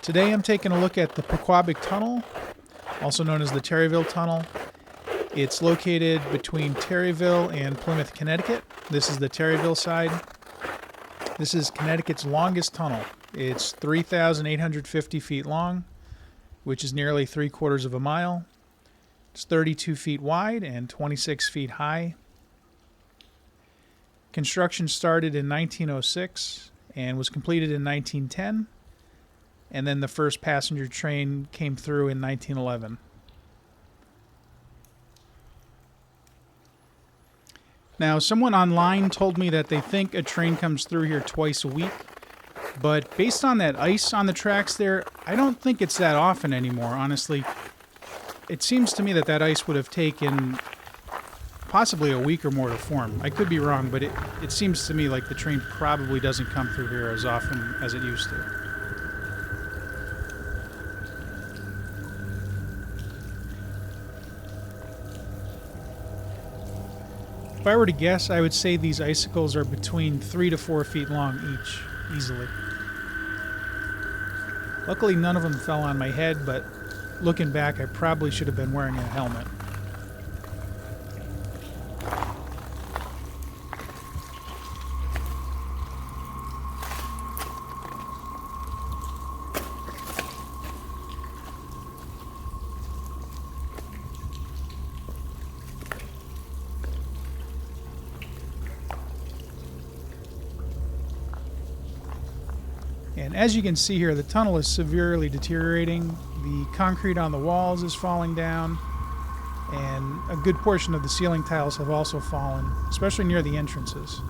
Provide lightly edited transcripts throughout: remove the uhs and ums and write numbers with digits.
Today I'm taking a look at the Pequabuck Tunnel, also known as the Terryville Tunnel. It's located between Terryville and Plymouth, Connecticut. This is the Terryville side. This is Connecticut's longest tunnel. It's 3,850 feet long, which is nearly 3/4 of a mile. It's 32 feet wide and 26 feet high. Construction started in 1906 and was completed in 1910. And then the first passenger train came through in 1911. Now, someone online told me that they think a train comes through here twice a week, but based on that ice on the tracks there, I don't think it's that often anymore, honestly. It seems to me that that ice would have taken possibly a week or more to form. I could be wrong, but it seems to me like the train probably doesn't come through here as often as it used to. If I were to guess, I would say these icicles are between 3 to 4 feet long each, easily. Luckily, none of them fell on my head, but looking back, I probably should have been wearing a helmet. And as you can see here, the tunnel is severely deteriorating. The concrete on the walls is falling down, and a good portion of the ceiling tiles have also fallen, especially near the entrances.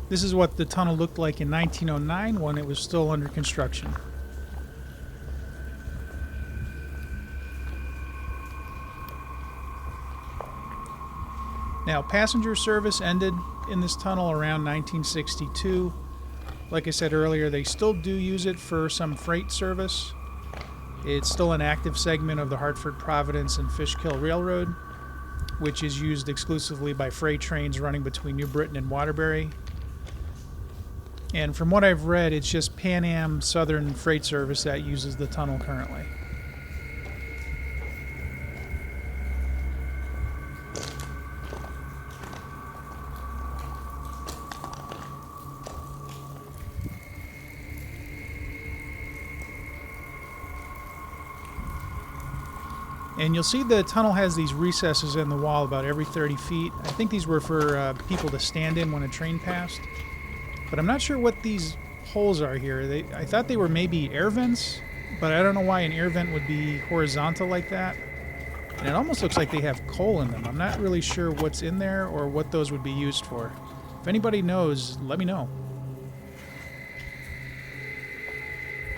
This is what the tunnel looked like in 1909 when it was still under construction. Now, passenger service ended in this tunnel around 1962. Like I said earlier, they still do use it for some freight service. It's still an active segment of the Hartford, Providence, and Fishkill Railroad, which is used exclusively by freight trains running between New Britain and Waterbury. And from what I've read, it's just Pan Am Southern Freight Service that uses the tunnel currently. And you'll see the tunnel has these recesses in the wall about every 30 feet. I think these were for people to stand in when a train passed. But I'm not sure what these holes are here. I thought they were maybe air vents, but I don't know why an air vent would be horizontal like that. And it almost looks like they have coal in them. I'm not really sure what's in there or what those would be used for. If anybody knows, let me know.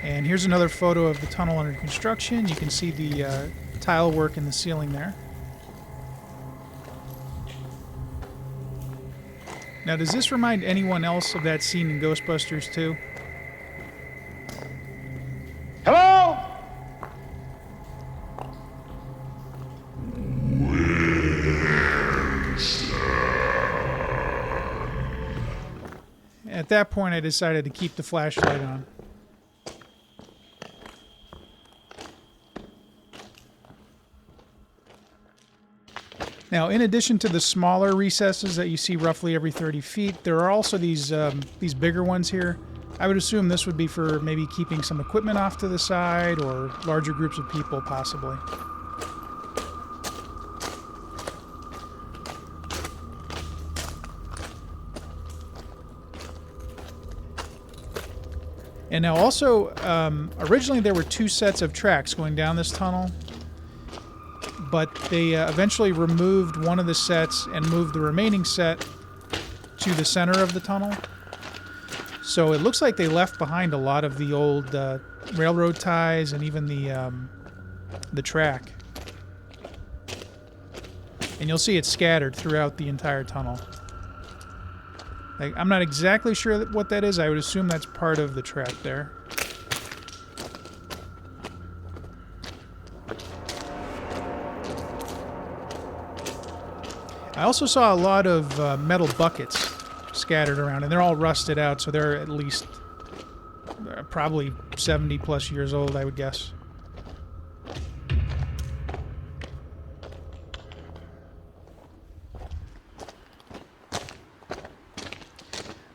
And here's another photo of the tunnel under construction. You can see the tile work in the ceiling there. Now, does this remind anyone else of that scene in Ghostbusters 2? Hello? At that point, I decided to keep the flashlight on. Now, in addition to the smaller recesses that you see roughly every 30 feet, there are also these bigger ones here. I would assume this would be for maybe keeping some equipment off to the side or larger groups of people, possibly. And now also, originally there were 2 sets of tracks going down this tunnel, but they eventually removed one of the sets and moved the remaining set to the center of the tunnel. So it looks like they left behind a lot of the old railroad ties and even the track. And you'll see it scattered throughout the entire tunnel. I'm not exactly sure what that is. I would assume that's part of the track there. I also saw a lot of metal buckets scattered around, and they're all rusted out, so they're at least probably 70 plus years old, I would guess.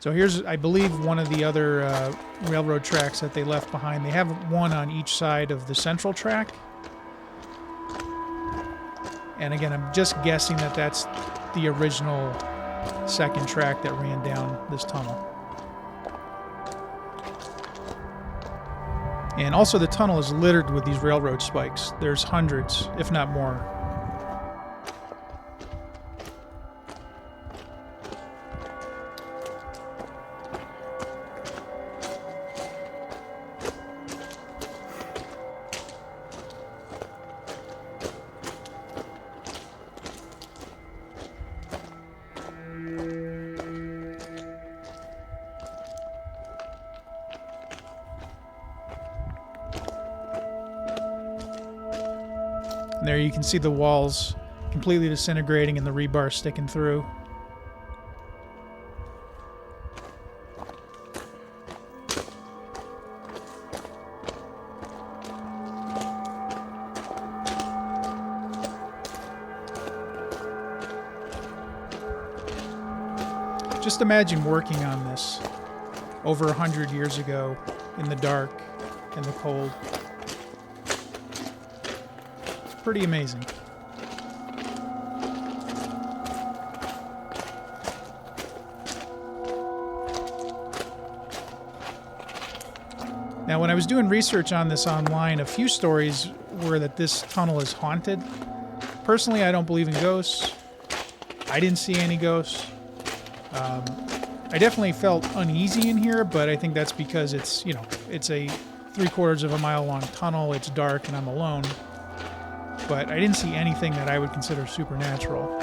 So here's, I believe, one of the other railroad tracks that they left behind. They have one on each side of the central track. And again, I'm just guessing that that's the original second track that ran down this tunnel. And also the tunnel is littered with these railroad spikes. There's hundreds, if not more. And there you can see the walls completely disintegrating and the rebar sticking through. Just imagine working on this over 100 years ago in the dark and the cold. Pretty amazing. Now, when I was doing research on this online, a few stories were that this tunnel is haunted. Personally, I don't believe in ghosts. I didn't see any ghosts. I definitely felt uneasy in here, but I think that's because it's, you know, it's a 3/4 of a mile long tunnel. It's dark and I'm alone. But I didn't see anything that I would consider supernatural.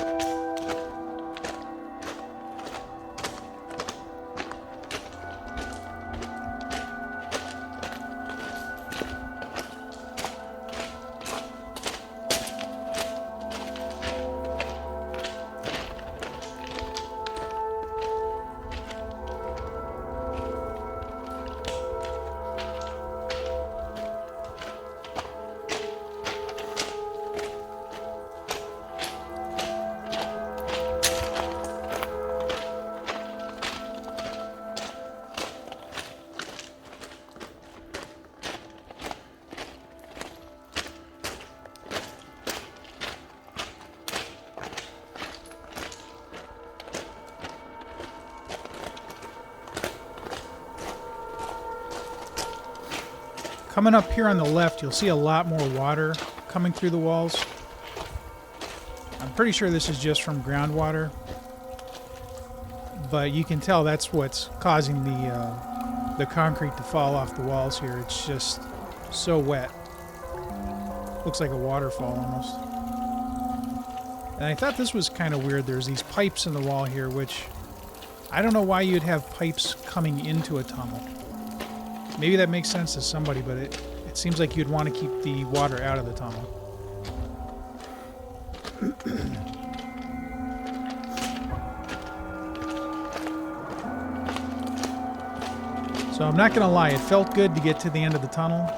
Coming up here on the left, you'll see a lot more water coming through the walls. I'm pretty sure this is just from groundwater, but you can tell that's what's causing the concrete to fall off the walls here. It's just so wet. Looks like a waterfall almost. And I thought this was kind of weird. There's these pipes in the wall here, which I don't know why you'd have pipes coming into a tunnel. Maybe that makes sense to somebody, but it seems like you'd want to keep the water out of the tunnel. So I'm not going to lie, it felt good to get to the end of the tunnel,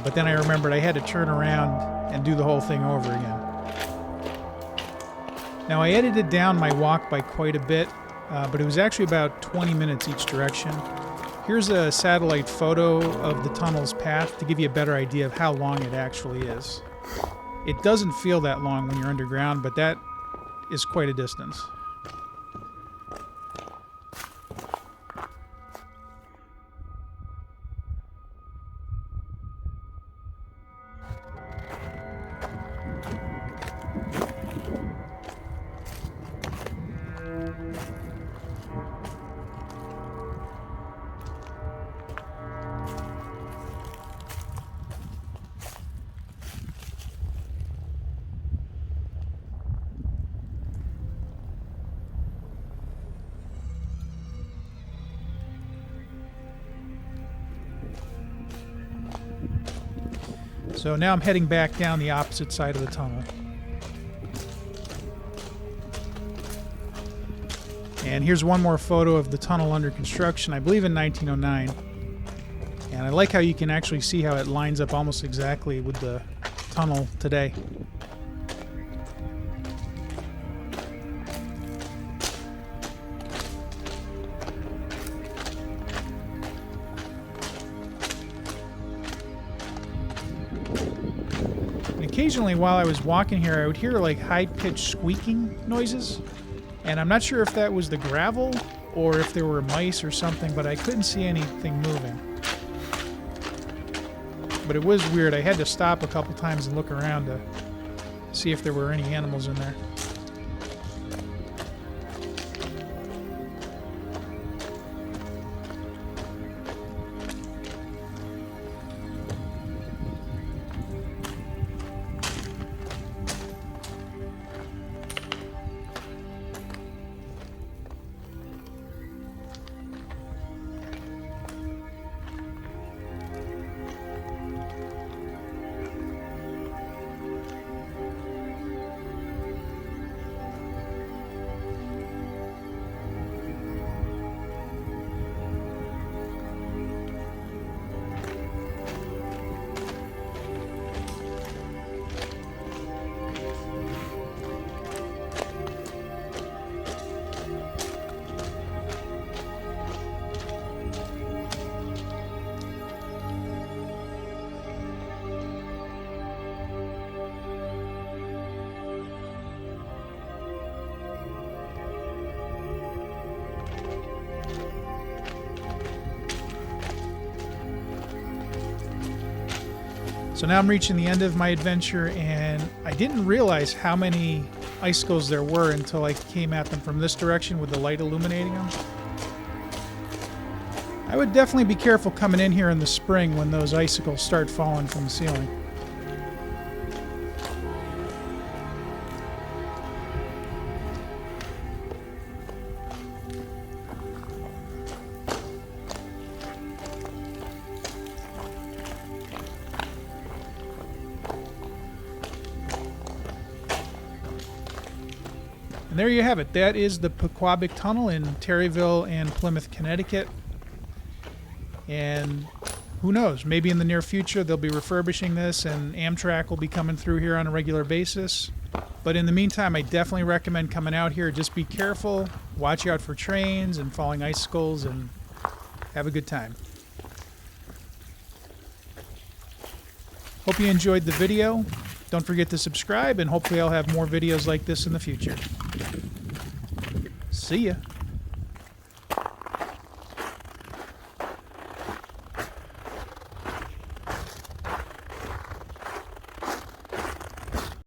but then I remembered I had to turn around and do the whole thing over again. Now I edited down my walk by quite a bit, but it was actually about 20 minutes each direction. Here's a satellite photo of the tunnel's path to give you a better idea of how long it actually is. It doesn't feel that long when you're underground, but that is quite a distance. So now I'm heading back down the opposite side of the tunnel. And here's one more photo of the tunnel under construction, I believe in 1909. And I like how you can actually see how it lines up almost exactly with the tunnel today. And occasionally while I was walking here, I would hear like high-pitched squeaking noises. And I'm not sure if that was the gravel or if there were mice or something, but I couldn't see anything moving. But it was weird. I had to stop a couple times and look around to see if there were any animals in there. So now I'm reaching the end of my adventure, and I didn't realize how many icicles there were until I came at them from this direction with the light illuminating them. I would definitely be careful coming in here in the spring when those icicles start falling from the ceiling. And there you have it. That is the Pequabuck Tunnel in Terryville and Plymouth, Connecticut. And who knows, maybe in the near future they'll be refurbishing this and Amtrak will be coming through here on a regular basis. But in the meantime, I definitely recommend coming out here. Just be careful, watch out for trains and falling icicles, and have a good time. Hope you enjoyed the video. Don't forget to subscribe, and hopefully I'll have more videos like this in the future. See ya.